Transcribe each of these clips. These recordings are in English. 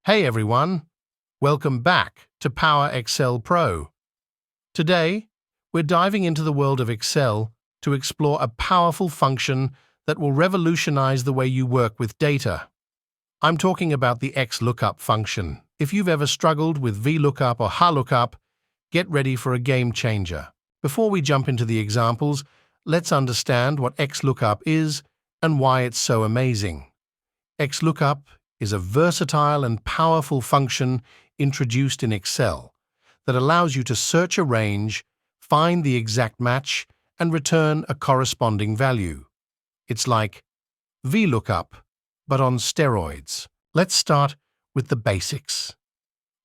Hey everyone, welcome back to Power Excel Pro. Today, we're diving into the world of Excel to explore a powerful function that will revolutionize the way you work with data. I'm talking about the Xlookup function. If you've ever struggled with VLOOKUP or HLOOKUP, get ready for a game changer. Before we jump into the examples, let's understand what Xlookup is and why it's so amazing. Xlookup is a versatile and powerful function introduced in Excel that allows you to search a range, find the exact match, and return a corresponding value. It's like VLOOKUP, but on steroids. Let's start with the basics.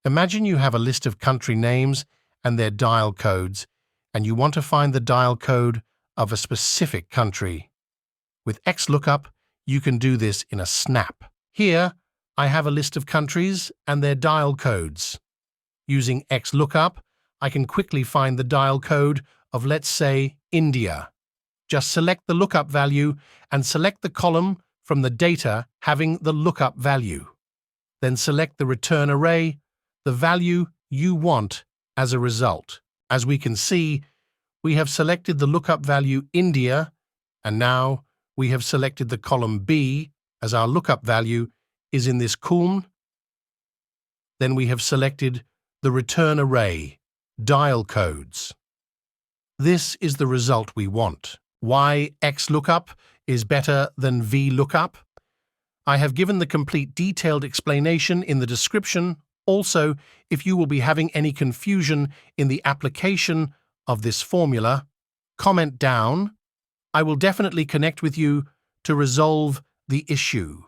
Imagine you have a list of country names and their dial codes, and you want to find the dial code of a specific country. With Xlookup, you can do this in a snap. Here, I have a list of countries and their dial codes. Using Xlookup, I can quickly find the dial code of, let's say, India. Just select the lookup value and select the column from the data having the lookup value. Then select the return array, the value you want as a result. As we can see, we have selected the lookup value India, and now we have selected the column B as our lookup value is in this column. Then we have selected the return array, dial codes. This is the result we want. Why Xlookup is better than VLOOKUP? I have given the complete detailed explanation in the description. Also, if you will be having any confusion in the application of this formula, comment down. I will definitely connect with you to resolve the issue.